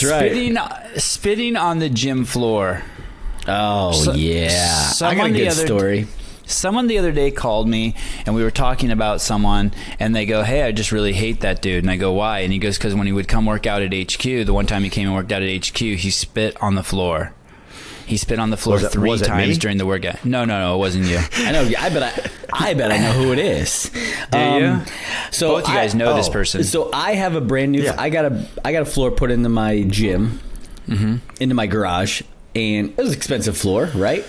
That's right. Spitting on the gym floor. Oh, yeah. I got a good story. Someone the other day called me, and we were talking about someone, and they go, hey, I just really hate that dude. And I go, why? And he goes, because when he would come work out at HQ, the one time he came and worked out at HQ, he spit on the floor. He spit on the floor three times during the workout. No, it wasn't you. I know. I bet I know who it is. Do you? So both you guys know this person. So I have a brand new. Yeah. I got a floor put into my gym, into my garage, and it was an expensive floor, right?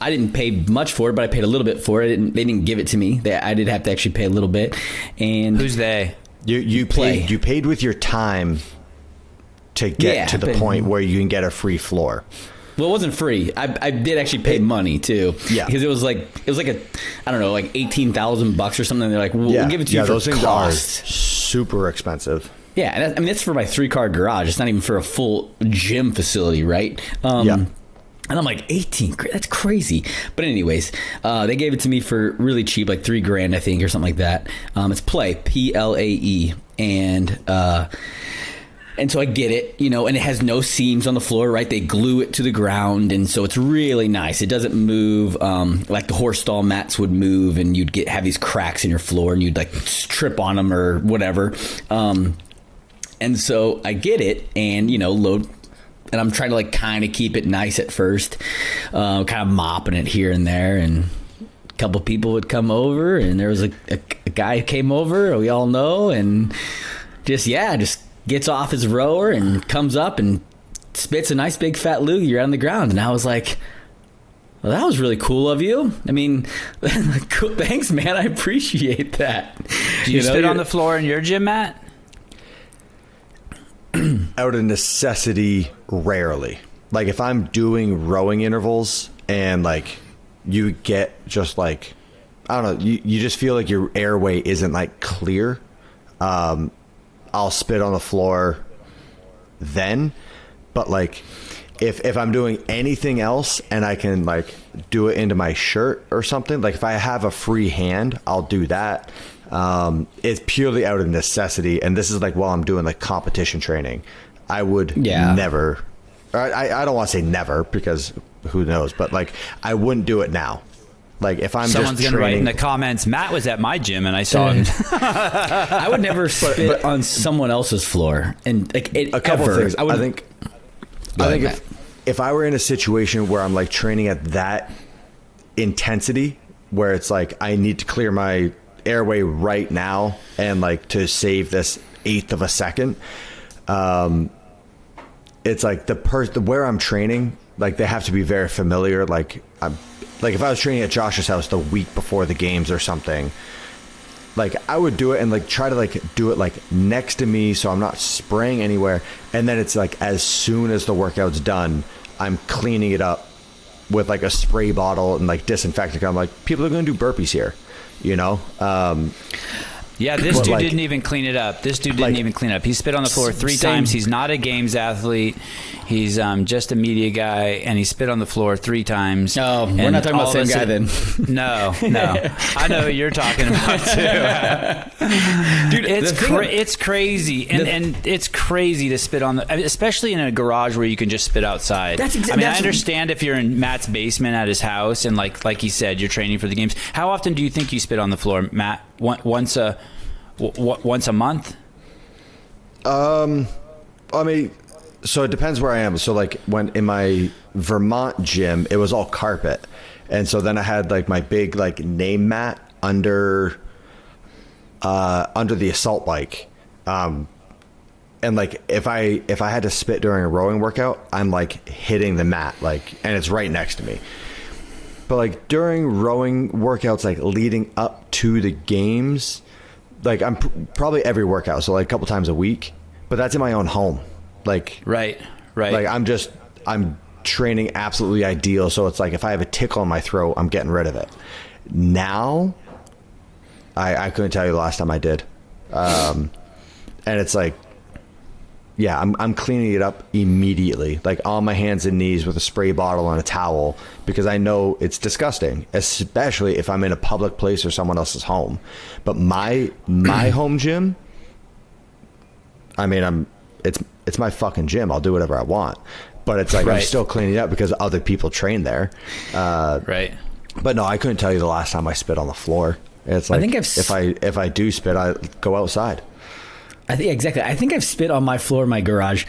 I didn't pay much for it, but I paid a little bit for it. They didn't give it to me. I did have to actually pay a little bit. And who's they? You paid with your time to get to the point where you can get a free floor. Well, it wasn't free. I did actually pay money too. Yeah, because it was like a, I don't know, like $18,000 or something. They're like, we'll give it to you for those things cost. Are super expensive. Yeah, and that's for my 3-car garage. It's not even for a full gym facility, right? And I'm like, 18, that's crazy. But anyways, they gave it to me for really cheap, like $3,000, I think, or something like that. It's Play, Plae. And so I get it, and it has no seams on the floor, right? They glue it to the ground, and so it's really nice. It doesn't move like the horse stall mats would move, and you'd have these cracks in your floor, and you'd like trip on them or whatever. And so I get it, and load. And I'm trying to like kind of keep it nice at first, kind of mopping it here and there. And a couple people would come over, and there was a guy who came over, we all know, and just gets off his rower and comes up and spits a nice big fat loogie right on the ground. And I was like, well, that was really cool of you. I mean, thanks, man. I appreciate that. Do you spit on the floor in your gym, Matt? Out of necessity, rarely. Like if I'm doing rowing intervals and like you get just like, I don't know, you just feel like your airway isn't like clear, I'll spit on the floor then. But like if I'm doing anything else and I can like do it into my shirt or something, like if I have a free hand, I'll do that. It's purely out of necessity, and this is like while I'm doing like competition training. I would never, I don't want to say never because who knows, but like I wouldn't do it now. Like if someone's just gonna write in the comments, Matt was at my gym and I saw him. I would never spit on someone else's floor, and like a couple of things. I think if I were in a situation where I'm like training at that intensity, where it's like I need to clear my airway right now and like to save this 1/8 of a second, it's like where I'm training, like they have to be very familiar. Like if I was training at Josh's house the week before the games or something, like I would do it and like try to like do it like next to me so I'm not spraying anywhere, and then it's like as soon as the workout's done, I'm cleaning it up with like a spray bottle and like disinfectant. I'm like, people are gonna do burpees here. Yeah, this dude didn't even clean it up. He spit on the floor 3 times. He's not a games athlete. He's just a media guy, and he spit on the floor 3 times. Oh, we're not talking about the same guy then. No. I know who you're talking about too. Dude, it's crazy. And it's crazy to spit on especially in a garage where you can just spit outside. I understand if you're in Matt's basement at his house and like he said, you're training for the games. How often do you think you spit on the floor, Matt? Once a month? I mean, so it depends where I am. So like when in my Vermont gym, it was all carpet. And so then I had like my big like name mat under the assault bike. And like if I had to spit during a rowing workout, I'm like hitting the mat, like, and it's right next to me. But like during rowing workouts, like leading up to the games, like I'm probably every workout, so like a couple times a week, but that's in my own home. Like right. Like I'm training absolutely ideal. So it's like if I have a tickle in my throat, I'm getting rid of it. Now, I couldn't tell you the last time I did, and it's like, yeah, I'm cleaning it up immediately, like on my hands and knees with a spray bottle and a towel, because I know it's disgusting, especially if I'm in a public place or someone else's home. But my home gym, I mean, it's it's my fucking gym. I'll do whatever I want. But it's like, I'm still cleaning it up because other people train there. Right. But no, I couldn't tell you the last time I spit on the floor. It's like, I think if I do spit, I go outside. I think I've spit on my floor in my garage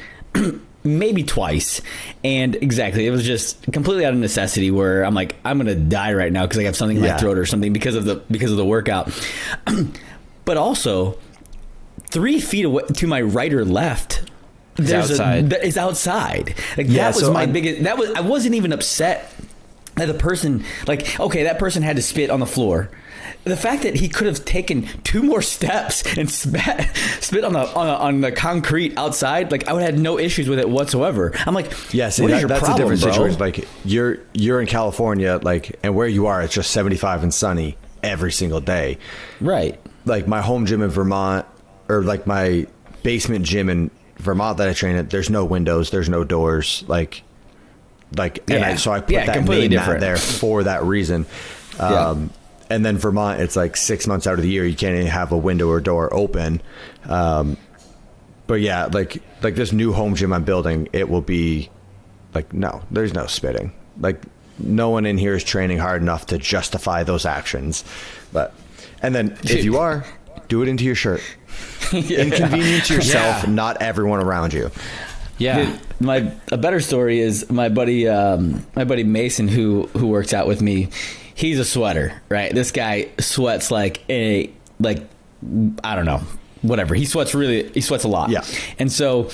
maybe twice. And exactly, it was just completely out of necessity where I'm like, I'm going to die right now because I have something in my throat or something because of the workout. But also 3 feet away to my right or left, it's outside. Like that was my biggest, I wasn't even upset that the person, like, okay, that person had to spit on the floor. The fact that he could have taken 2 more steps and spit on the concrete outside, like I would have had no issues with it whatsoever. I'm like, that's problem, a different bro? situation. Like you're in California, like, and where you are, it's just 75 and sunny every single day. Right. Like my home gym in Vermont, or like my basement gym in Vermont that I train at, there's no windows, there's no doors. So I put that completely main different mat there for that reason. And then Vermont, it's like 6 months out of the year, you can't even have a window or door open. But yeah, like this new home gym I'm building, it will be like, no, there's no spitting. Like no one in here is training hard enough to justify those actions. And then if you are, do it into your shirt. Inconvenience yourself, not everyone around you. Yeah. Dude, a better story is my buddy Mason who works out with me. He's a sweater, right? This guy sweats I don't know, whatever. He sweats a lot. Yeah. And so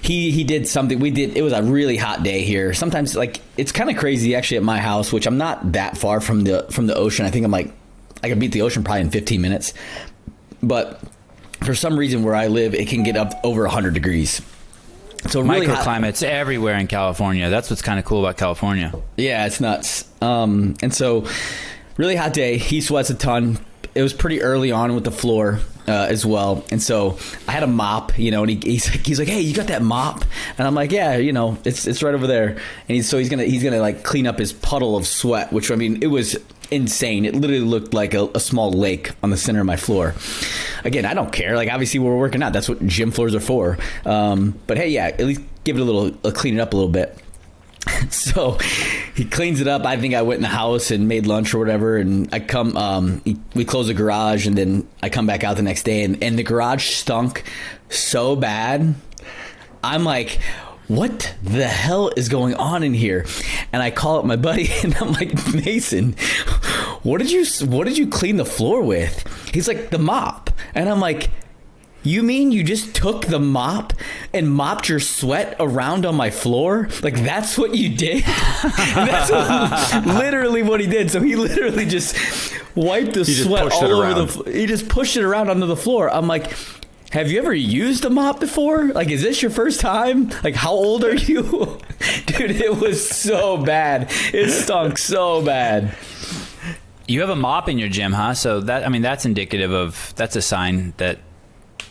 he did something. It was a really hot day here. Sometimes like it's kind of crazy actually at my house, which I'm not that far from the ocean. I think I'm like, I could beat the ocean probably in 15 minutes. But for some reason where I live, it can get up over 100 degrees. So really microclimates everywhere in California. That's what's kind of cool about California. Yeah, it's nuts. And so really hot day. He sweats a ton. It was pretty early on with the floor as well. And so I had a mop, and he's like, hey, you got that mop? And I'm like, yeah, it's right over there. And he's gonna like clean up his puddle of sweat, which, I mean, it was insane. It literally looked like a small lake on the center of my floor. Again, I don't care. Like, obviously we're working out. That's what gym floors are for. But hey, yeah, at least give it clean it up a little bit. So he cleans it up. I think I went in the house and made lunch or whatever. And I come, we close the garage, and then I come back out the next day, and the garage stunk so bad. I'm like, what the hell is going on in here? And I call up my buddy, and I'm like, Mason, what did you clean the floor with? He's like, the mop. And I'm like, you mean you just took the mop and mopped your sweat around on my floor? Like, that's what you did? That's literally what he did. So he literally just wiped the sweat all over he just pushed it around onto the floor. I'm like, have you ever used a mop before? Like, is this your first time? Like, how old are you? Dude, it was so bad. It stunk so bad. You have a mop in your gym, huh? So that's indicative of, that's a sign that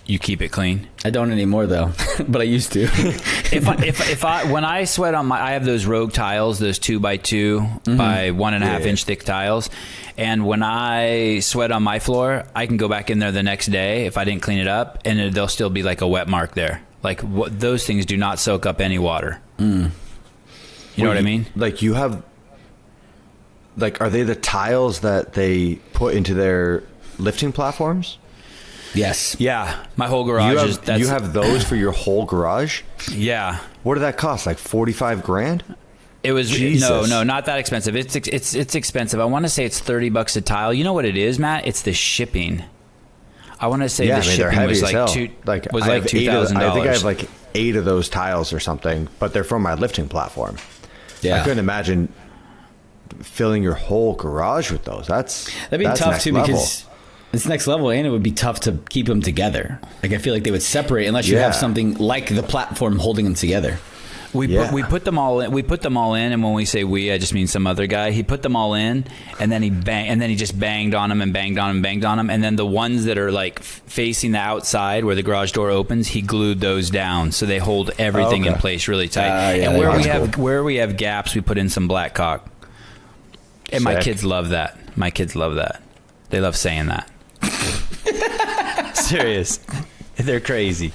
you keep it clean. I don't anymore though, but I used to. When I sweat on I have those Rogue tiles, those 2x2 by 1.5 inch thick tiles. And when I sweat on my floor, I can go back in there the next day if I didn't clean it up, and there'll still be like a wet mark there. Like, those things do not soak up any water. You know what I mean? Like, you have, like, are they the tiles that they put into their lifting platforms? Yes. Yeah. My whole garage you have those for your whole garage? Yeah. What did that cost? Like $45,000? It was Jesus. No, not that expensive. It's expensive. I want to say it's $30 a tile. You know what it is, Matt? It's the shipping. I want to say the shipping was like $2,000. I think I have like 8 of those tiles or something, but they're from my lifting platform. Yeah. I couldn't imagine filling your whole garage with those. That'd be tough too, because it's next level, and it would be tough to keep them together. Like, I feel like they would separate unless you have something like the platform holding them together. We put them all in. We put them all in, and when we say we, I just mean some other guy. He put them all in, and then he just banged on them and banged on them and banged on them, and then the ones that are like facing the outside where the garage door opens, he glued those down so they hold everything in place really tight. And where we have gaps, we put in some black caulk. And my kids love that. They love saying that. Serious. They're crazy.